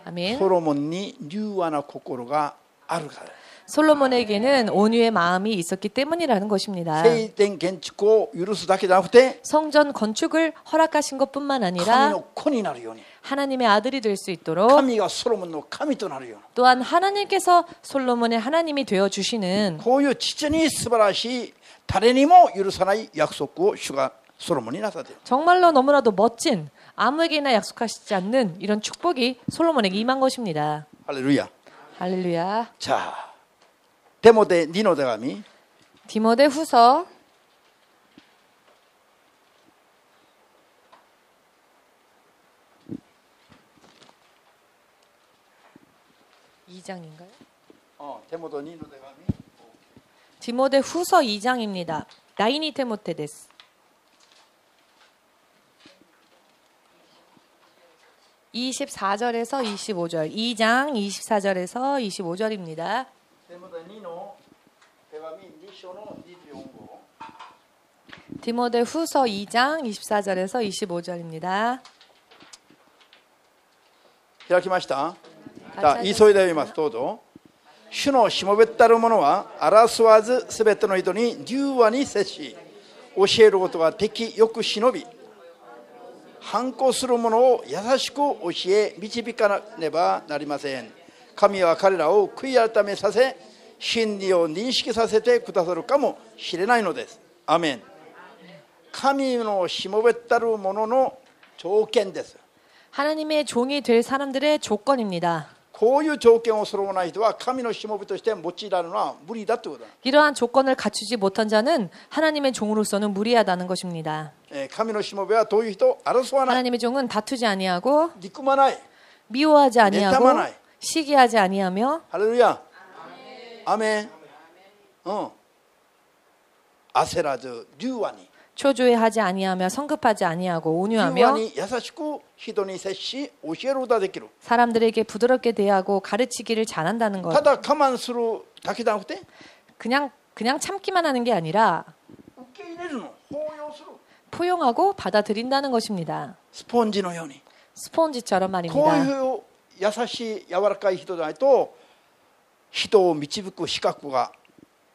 아멘. ソロモンに柔和な心があるから。 솔로몬에게는 온유의 마음이 있었기 때문이라는 것입니다. 聖殿建築を許すだけじゃなくて 성전 건축을 허락하신 것뿐만 神 아니라 の子になるように、 하나님의 아들이 될 수 있도록 神がソロモンの神となるように、 또한 하나님께서 솔로몬의 하나님이 되어 주시는 こういう父に素晴らしい誰にも許さない約束を主がソロモンになさっている。 정말로 너무나도 멋진 아무에게나 약속하시지 않는 이런 축복이 솔로몬에게 임한 것입니다. ハレルヤ。 할렐루야. じゃあデモデ2の手紙 디모데 후서 2장인가요? デモデ2の手紙 디모데 후서 2장입니다. 나이니 테모테 데스. 24절에서 25절. 2장 24절에서 25절입니다. デモデ2の手紙2章の24号 디모데 후서 2장 24절에서 25절입니다. 開きました。急いで読みます。どうぞ。主のしもべったる者は争わずすべての人に柔和に接し、教えることが敵よく忍び、反抗する者を優しく教え導かなければなりません。神は彼らを悔い改めさせ、真理を認識させてくださるかもしれないのです。アメン。神のしもべったる者の条件です。 하나님의 종이 될 사람들의 조건입니다. こういう条件を揃わない人は神のしもべとして用いられるのは無理だということだ。 이러한 조건을 갖추지 못한 자는 하나님의 종으로서는 무리하다는 것입니다. 神のしもべはどういう人？争わない。 하나님의 종은 다투지 아니하고 憎まない。 미워하지 아니하고 내탐하나이. 시기하지 아니하며 ハレルヤ。アメン。焦らず柔和に。 초조해하지 아니하며 성급하지 아니하고 柔和 온유하며 に優しく人に接し教えることができる。 사람들에게 부드럽게 대하고 가르치기를 잘한다는 た 것. だ我慢するだけじゃなくて 그냥 참기만 하는 게 아니라 受け入れるの、包容する。 포용하고 받아들인다는 것입니다. スポンジのように。 스폰지처럼 こう 말입니다. いう優しい柔らかい人じゃないと人を導く資格が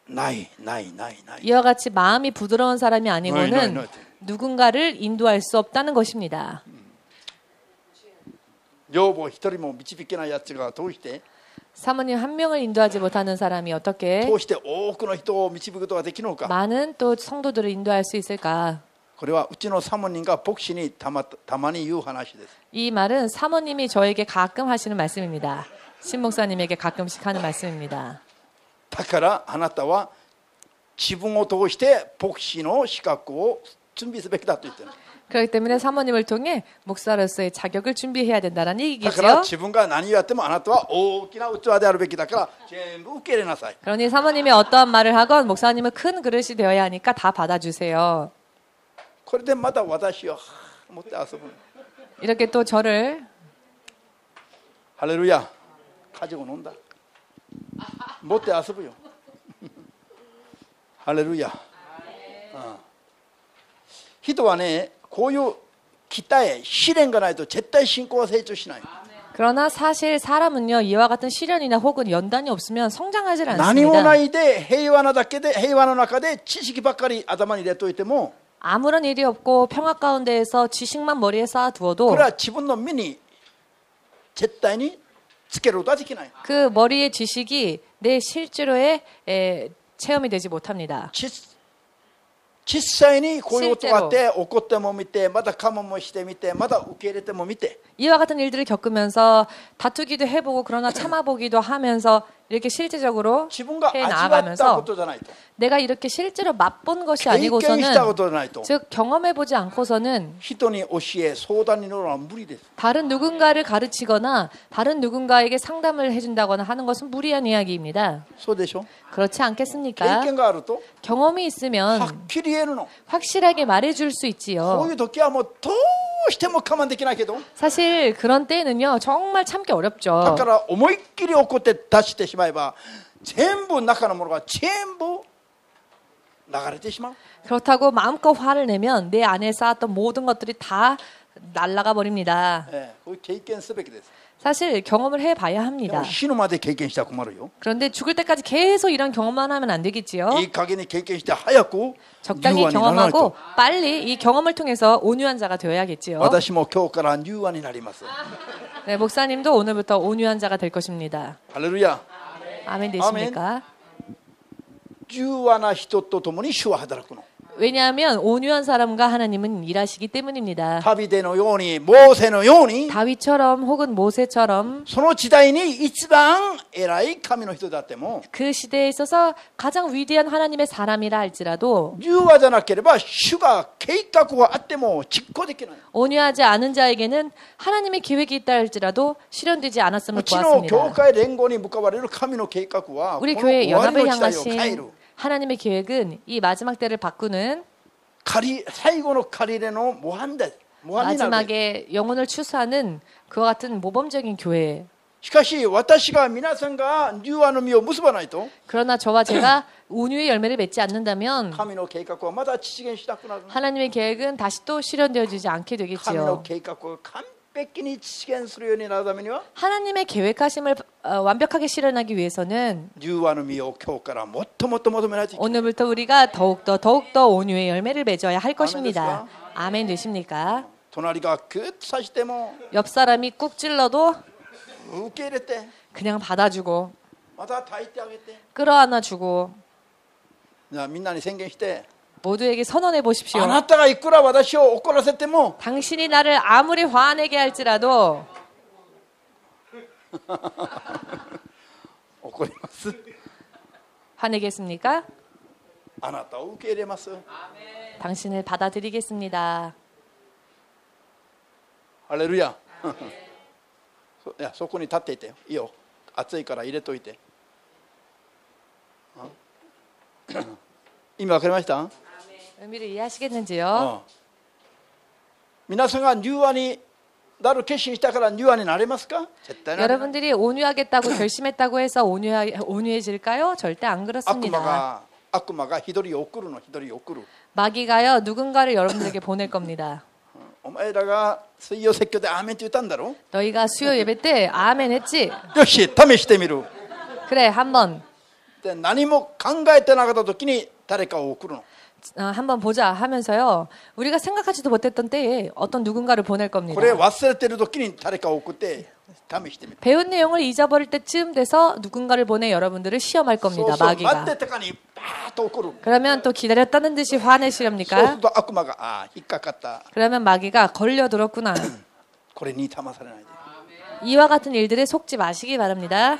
ないないないない。 이와 같이 마음이 부드러운 사람이 아니고는 나이. 누군가를 인도할 수 없다는 것입니다. 女房一人も導けないやつがどうして 사모님 한 명을 인도하지 못하는 사람이 어떻게 どうして多くの人を導くことができるのか。 많은 또 성도들을 인도할 수 있을까? これはうちのサモニンが牧師にたまに言う話です。 이 말은 사모님이 저에게 가끔 하시는 말씀입니다. 신 목사님에게 가끔씩 하는 말씀입니다. だからあなたは自分を通して牧師の資格を準備すべきだと言ってる。 그렇기 때문에 사모님을 통해 목사로서의 자격을 준비해야 된다는 だから 얘기죠. 自分が何をやってもあなたは大きな器であるべきだから全部受け入れなさい。 그러니 사모님이 어떠한 말을 하건 목사님은 큰 그릇이 되어야 하니까 다 받아주세요. これでまた私を持って遊ぶ。 이렇게 또 저를 ハレルヤ。가지고 논다。持って遊ぶよ。ハレルヤ。人はね、こういう期待、試練がないと絶対信仰は成長しない。 그러나 사실 사람은요 이와 같은 시련이나 혹은 연단이 없으면 성장하지 何もな 않습니다. いで平和なだけで平和の中で知識ばっかり頭に入れといても 아무런 일이 없고 평화 가운데에서 지식만 머리에 こ 쌓아두어도 れは自分の身に絶対につけることはできない。 그 머리의 지식이 내 실제로의 체험이 되지 못합니다. 実際にこういうことがあって怒っても見てまた我慢もしてみてまた受け入れても見て 이와 같은 일들을 겪으면서 다투기도 해보고 그러나 참아보기도 하면서 이렇게 실제적으로 自分が 해 味わったこ 나아가면서 とじゃないと 내가 이렇게 실제로 맛본 것이 経験した 아니고서는 ことじゃないと 즉 경험해보지 않고서는 人に教え相談に乗るのは無理です。 다른 누군가를 가르치거나 다른 누군가에게 상담을 해준다거나 하는 것은 무리한 이야기입니다. そうでしょ。 그렇지 経 않겠습니까? 験があると 경험이 は 있으면 っきり言えるの。 확실하게 말해줄 수 こう 있지요. いう時はもうどうしても我慢できないけど 사실 그런 때는요 정말 참기 だ 어렵죠. から思いっきり怒って出してしまえば全部中のものが全部流れてしまう。 그렇다고 마음껏 화를 내면 내 안에 쌓았던 모든 것들이 다 날아가 버립니다. こういう経験すべきです。 사실 경험을 해봐야 でも 합니다. 死ぬまで経験したら困るよ。 그런데 죽을 때까지 계속 이런 경험만 하면 안 되겠지요. いい加減に経験して早く 적당히 柔和にならないと 경험하고 빨리 이 경험을 통해서 온유한 자가 되어야겠지요. 私も今日から柔和になります。 네, 목사님도 오늘부터 온유한 자가 될 것입니다. ハレルヤ。 아멘 되십니까? 柔和な人と共に主は働くの。 왜냐하면 온유한 사람과 하나님은 일하시기 때문입니다. 旅でのように、モーセのように、 다윗처럼 혹은 모세처럼 その時代に一番偉い神の人であっても、 그 시대에 있어서 가장 위대한 하나님의 사람이라 할지라도 柔和じゃなければ主が計画があっても実行できない。 온유하지 않은 자에게는 하나님의 계획이 있다 할지라도 실현되지 않았음을 うちの教 보았습니다. 会連合に向かわれる神の計画は、こ 우리 の 교회 終わり 연합을 の時代を変え 향하신 る。 하나님의 계획은 이 마지막 때를 바꾸는 最後の借り入れの模範です。模範になる。 마지막에 영혼을 추수하는 그와 같은 모범적인 교회. しかし私が皆さんが柔和の実を結ばないと 그러나 저와 제가 온유의 열매를 맺지 않는다면 神の計画はまだ実現しなくなる。 하나님의 계획은 다시 또 실현되어지지 않게 神の 되겠지요. 計画を完璧に実現するようになるためには 하나님의 계획하심을 완벽하게 실현하기 위해서는 柔和の実を今日からもっともっと求めないといけない。 오늘부터 우리가 더욱더 온유의 열매를 맺어야 할 것입니다. 아멘 되십니까? 隣がグッとさしても 옆 사람이 꾹 찔러도 受け入れて 그냥 받아주고 また抱いてあげて、 끌어안아주고 じゃあみんなに宣言して、 모두에게 선언해 보십시오. あなたがいくら私を怒らせても 당신이 나를 아무리 화내게 할지라도 怒ります。 화내겠습니까? あなたを受け入れます。 당신을 받아들이겠습니다. ハレルヤ。いや、そこに立っていてよ。いいよ。暑いから入れといて。今わかりました？ 의미를 이해하시겠는지요? 皆さんが柔和になる決心したから柔和になれますか？絶対なれない。 여러분들이 온유하겠다고 결심했다고 해서 온유해질까요? 절대 안 悪魔 그렇습니다. が一人を送るの、一人を送る。 마귀가요 누군가를 여러분들에게 보낼 겁니다. お前らが水曜説教でアーメンって言ったんだろ？ 너희가 수요 예배 때 아멘 했지? よし、試してみる。 그래 한번 で何も考えてなかった時に誰かを送るの。 한번 보자 하면서요. 우리가 생각하지도 못했던 때에 어떤 누군가를 보낼 겁니다. これ忘れてる時に誰かを送って試してみる。 배운 내용을 잊어버릴 때쯤 돼서 누군가를 보내 여러분들을 시험할 そう 겁니다. そう、待 마귀가. ってたかにパーッと怒る。 그러면 또 기다렸다는 듯이 そうす 화내시렵니까? ると悪魔が引っかかった。 그러면 마귀가 걸려들었구나. これに騙されないで。 이와 같은 일들에 속지 마시기 바랍니다.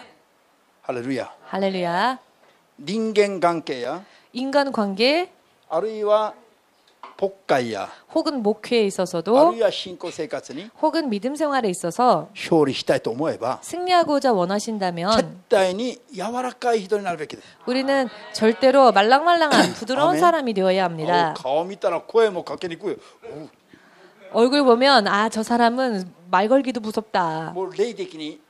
ハレルヤ。 할렐루야. 人間関係や 인간관계 あるいは牧会や 혹은 목회에 ある 있어서도 いは信仰生活に 혹은 믿음 생활에 있어서 勝利したいと思えば 승리하고자 絶 원하신다면 対に柔らかい人になるべきです。 우리는 절대로 말랑말랑한 부드러운 아멘. 사람이 되어야 합니다. 顔見たら声もかけにくい。 얼굴 보면 아, 저 사람은 말 걸기도 무섭다. もう霊的に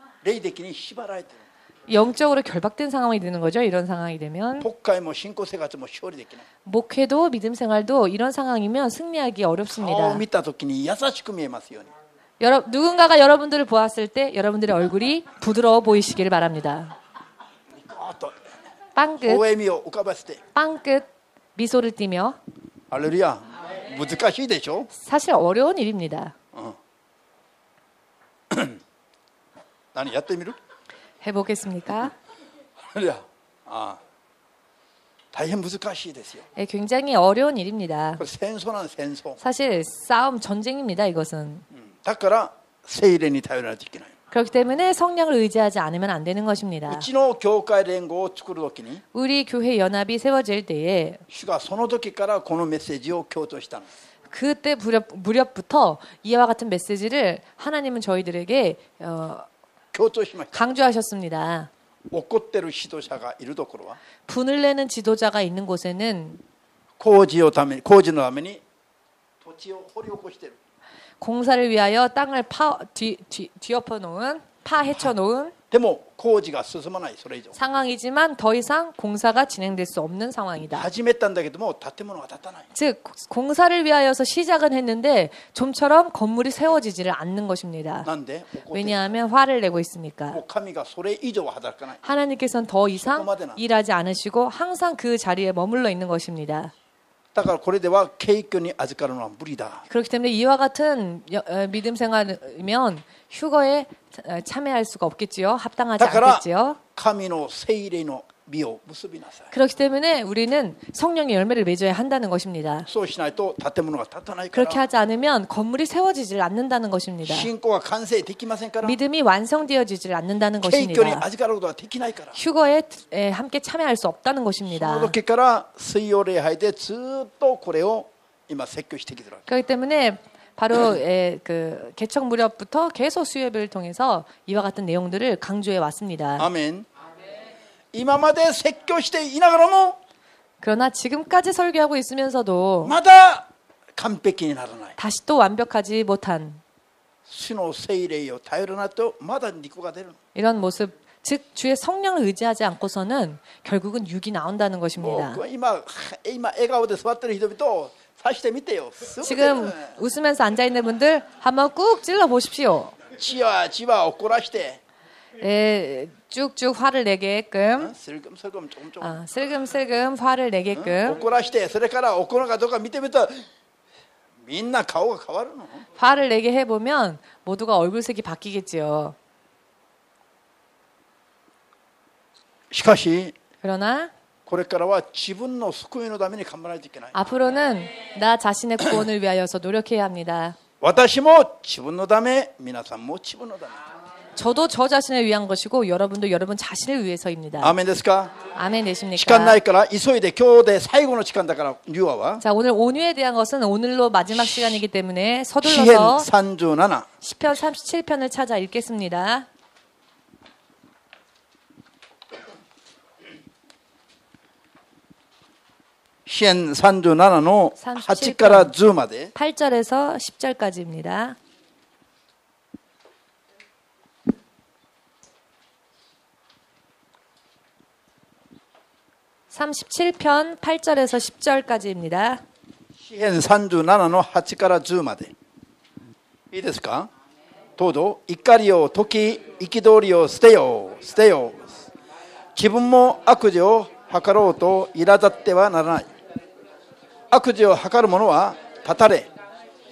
縛られてる。 영적으로 결박된 상황이 되는 거죠. 이런 상황이 되면 牧会も信仰生活も勝利できない。 목회도 믿음 생활도 이런 상황이면 승리하기 顔を 어렵습니다. 見た時に優しく見えますように。 누군가가 여러분들을 보았을 때 여러분들의 얼굴이 부드러워 보이시기를 바랍니다. あと 빵끝, 微笑みを浮かばせて。 빵끝 미소를 띠며 ハレルヤ。難しいでしょ？ 사실 어려운 일입니다. 何やってみる？ 해보겠습니까? ハレルヤ。大変難しいですよ。 네, 굉장히 어려운 일입니다. これ戦争なんです、戦争。 사실 싸움 전쟁입니다. 이것은. だから聖霊に頼らないといけない。 그렇기 때문에 성령을 의지하지 않으면 안 되는 것입니다. うちの教会連合を作るときに 우리 교회 연합이 세워질 때에 主がその時からこのメッセージを強調したのです。 그때 무렵부터 이와 같은 메시지를 하나님은 저희들에게 強調しました。 강조하셨습니다. 怒ってる指導者がいるところは 분을 내는 지도자가 있는 곳에는 工事のために土地を掘り起こしている。 공사를 위하여 땅을 뒤엎어 놓은 파헤쳐 놓은 でも工事が進まない。それ以上 상황이지만 더 이상 공사가 진행될 수 없는 상황이다. 始めたんだけども建物が建たない。 즉 공사를 위하여서 시작은 했는데 좀처럼 건물이 세워지지를 않는 것입니다. なんで怒ってる？ 왜냐하면 화를 내고 있으니까. もう神がそれ以上は働かない。 하나님께서는 더 이상 일하지 않으시고 항상 그 자리에 머물러 있는 것입니다. だからこれでは敬虚に預かるのは無理だ。 그렇기 때문에 이와 같은 믿음 생활이면 휴거에 참여할 수가 없겠지요. 합당하지 だから 않겠지요. 神の聖霊の実を結びなさい。 그렇기 때문에 우리는 성령의 열매를 맺어야 한다는 것입니다. そうしないと建物が建たないか 그렇게 ら 하지 않으면 건물이 세워지질 않는다는 것입니다. 信仰が完成できませんから 믿음이 완성되어지질 않는다는 敬虚に 것입니다. 預かることができないから。 휴거에 함께 참여할 수 없다는 その 것입니다. 時から水曜礼拝でずっとこれを今説教してきてるわけ。 그렇기 때문에 바로 그 개척 무렵부터 계속 수요예배를 통해서 이와 같은 내용들을 강조해 왔습니다. アメン。今まで説教していながらも 그러나 지금까지 설교하고 있으면서도 まだ完璧にならない。 다시 또 완벽하지 못한 主の聖霊を頼らないとまだ肉が出るの。 이런 모습, 즉 주의 성령을 의지하지 않고서는 결국은 육이 나온다는 も 것입니다. う今笑顔で座ってる人々をさしてみてよ。すぐ出る 지금 웃으면서 앉아 있는 분들 한번 꾹 찔러 보십시오. じわじわ怒らして 예, 쭉쭉 화를 내게끔, 슬금슬금 조금 슬금슬금 화를 내게끔 怒らして、それから怒るかどうか見てみたらみんな顔が変わるの。 화를 내게 해보면 모두가 얼굴색이 바뀌겠지요. しかし 그러나 これからは自分の救いのために頑張らないといけない。 앞으로는 나 자신의 구원을 위하여서 노력해야 합니다. 私も自分のため、皆さんも自分のため。 저도 저 자신을 위한 것이고 여러분도 여러분 자신을 위해서입니다. アーメンですか。 아멘 時間な 되십니까? いから急いで、今日で最後の時間だからリュアは 자, 오늘 온유에 대한 것은 오늘로 마지막 시간이기 때문에 詩編 서둘러서 37 시편 37편을 찾아 읽겠습니다. 詩編37の8から10まで 8절에서 10절까지입니다. (37편) 8절에서 10절까지입니다. 詩編37の8から10までいいですか。どうぞ。怒りを解き、憤りを捨てよう、捨てよう。自分も悪事を図ろうと苛立ってはならない。悪事を図る者は断たれ、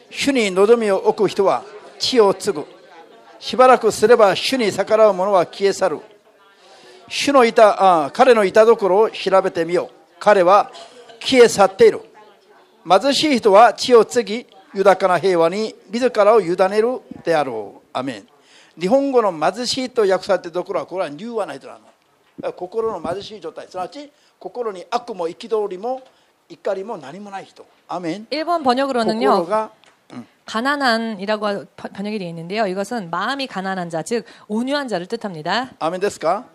主に望みを置く人は地を継ぐ。しばらくすれば主に逆らう者は消え去る。彼のいたところを調べてみよう。彼は消え去っている。貧しい人は地を継ぎ、豊かな平和に自らを委ねるであろう。アメン。日本語の貧しいと訳されているところは、これは柔和な人なの。心の貧しい状態、すなわち心に悪も憤りも怒りも何もない人。アメン。 일본 번역으로는요. 心が 가난한이라고 번역이 되어 있는데요. 이것은 마음이 가난한 자, 즉 온유한 자를 뜻합니다. アメンですか。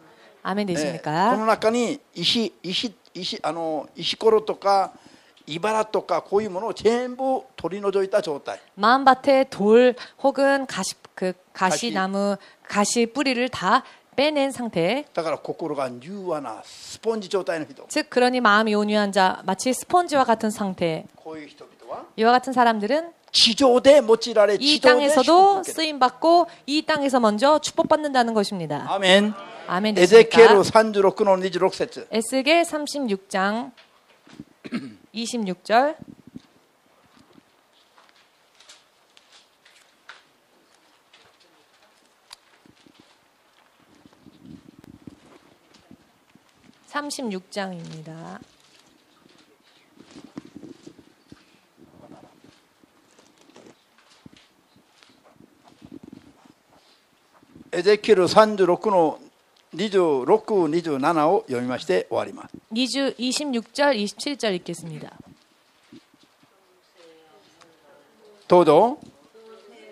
아멘 こ 되십니까? の中に石ころとか茨とかこういうものを全部取り除いた状態。 마음밭에 돌 혹은 가시나무, 가시 뿌리를 다 빼낸 상태. だから心が柔和なスポンジ状態の人。 즉 그러니 마음이 온유한 자, 마치 스펀지와 같은 상태. こういう人々は 이와 같은 사람들은 地上で用いられ、 이 地上で祝 땅에서도 福を受ける。 쓰임 받고 이 땅에서 먼저 축복받는다는 것입니다. アメン。 아멘 エゼキエル 되십니까? 36の26節。 에스겔 36장 26절. (36장입니다) エゼキエル36の26、27を読みまして終わります。 26절, 27절 읽겠습니다. どうぞ。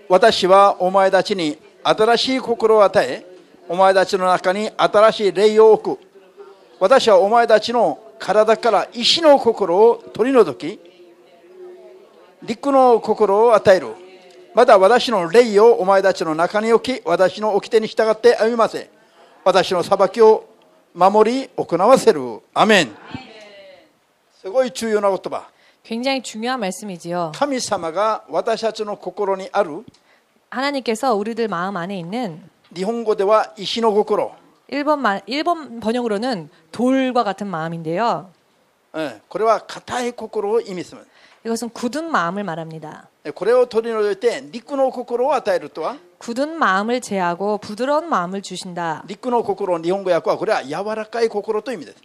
私はお前たちに新しい心を与え、お前たちの中に新しい霊を置く。私はお前たちの体から石の心を取り除き、陸の心を与える。また私の霊をお前たちの中に置き、私の掟に従って歩みませ。私の裁きを守り行わせる。アメン。すごい重要な言葉。 굉장히 중요한 말씀이지요. 神様が私たちの心にある 하나님께서 우리들 마음 안에 있는 日本語では石の心。 일본 번역으로는 돌과 같은 마음인데요. これは固い心を意味する。 이것은 굳은 마음을 말합니다. これを取り除いて陸の心を与えるとは 굳은 마음을 제하고 부드러운 마음을 주신다. 陸の心の日本語訳はこれは柔らかい心という意味です。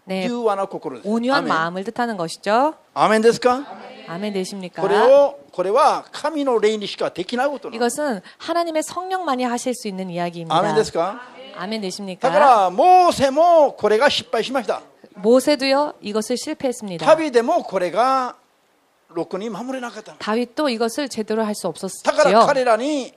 네, 柔和な心です。 온유한 アメン。 마음을 뜻하는 것이죠. アメンですか。 아멘 되십니까? これは神の霊にしかできないことなの。 이것은 하나님의 성령만이 하실 수 있는 이야기입니다. アメンですか。 아멘 だか 되십니까? らモーセもこれが失敗しました。 모세도요 이것을 실패했습니다. 旅でもこれがろくに守れなかったの。 다윗도 이것을 제대로 할 수 だから 없었지요. 彼らに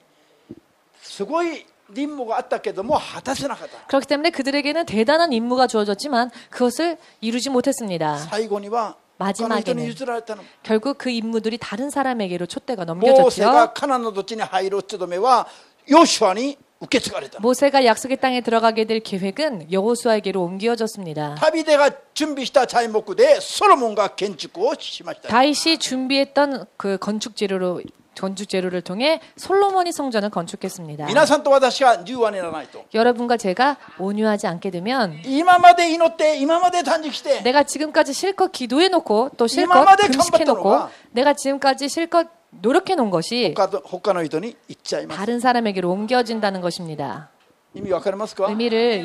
すごい任務があったけども果たせなかった。 그렇기 때문에 그들에게는 대단한 임무가 주어졌지만 그것을 이루지 못했습니다. 最後には 마지막에는 譲られたの。 결국 그 임무들이 다른 사람에게로 촛대가 モーセが 넘겨졌죠. カナンの土地に入る務めはヨシュアに受け継がれたの。 모세가 약속의 땅에 들어가게 될 계획은 여호수아에게로 옮겨졌습니다. 旅でが準備した材木でソロモンが建築をしました。 다윗이 준비했던 그 건축 재료를 통해 솔로몬이 성전을 건축했습니다. 皆さんと私が柔和にならないと。 여러분과 제가 온유하지 않게 되면 今まで祈って今まで断食して 내가 지금까지 실컷 기도해놓고 또 실컷 이마마데 금식해놓고 깜빡하노가. 내가 지금까지 실컷 노력해놓은 것이 他の人に言っちゃいます。 다른 사람에게로 옮겨진다는 것입니다. 意味わかりますか？ 의미를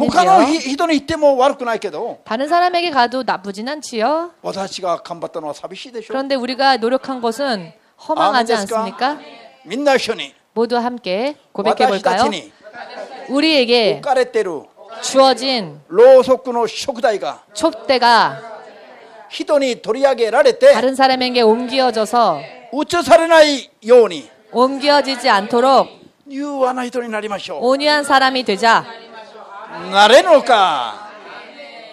他の 이해하시겠는지요? 人に言っても悪くないけど 다른 사람에게 가도 나쁘진 않지요. 私が頑張ったのは寂しいでしょ。 그런데 우리가 노력한 것은 허망하지 않습니까? みんな一緒に 모두 함께 고백해 私た 볼까요? ちに 우리에게 置かれてる 주어진 ろうそくの食材が 촛대가 人に取り上げられて 다른 사람에게 옮겨져서 移されないように 옮겨지지 않도록 柔和な人になりましょ 온유한 사람이 되자. う。なれるのか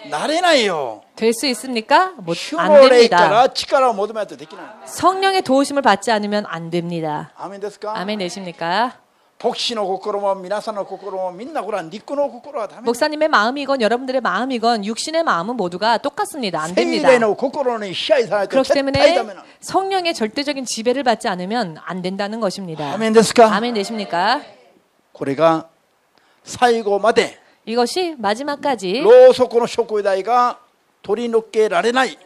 なれないよ。 될 수 있습니까?主 안 の霊か 됩니다. ら力を求めないとできない。 성령의 도우심을 받지 않으면 안 됩니다. アーメンですか？ 아멘 되십니까? 牧師の心も皆さんの心もみんなこれは肉の心はダメ。 목사님의 마음이건 여러분들의 마음이건 육신의 마음은 모두가 똑같습니다. 안 聖 됩니다. 霊の心に支配されて 그렇기 絶対 때문에 ダメなの。 성령의 절대적인 지배를 받지 않으면 안 된다는 ア 것입니다. ーメンですか？ 아멘 되십니까? これが最後まで 이것이 마지막까지 ろうそくの食材が取り除けられない。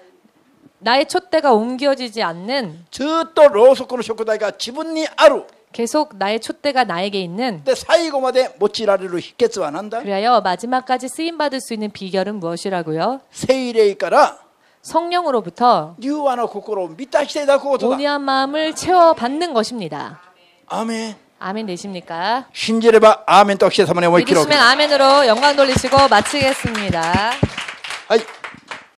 나의 촛대가 옮겨지지 않는 ずっとろうそくの食材が自分にある。 계속 나의 촛대가 나에게 있는 で最後まで用いられる秘訣は何だ？ 그리하여 마지막까지 쓰임받을 수 있는 비결은 무엇이라고요? 聖霊から 성령으로부터 柔和の心を満たしていただくことだ。 온유한 마음을 채워받는 것입니다. アーメン。 아멘 되십니까? 信じればアーメンとして様に思い切ろう。 믿으시면 아멘으로 영광 돌리시고 마치겠습니다. はい。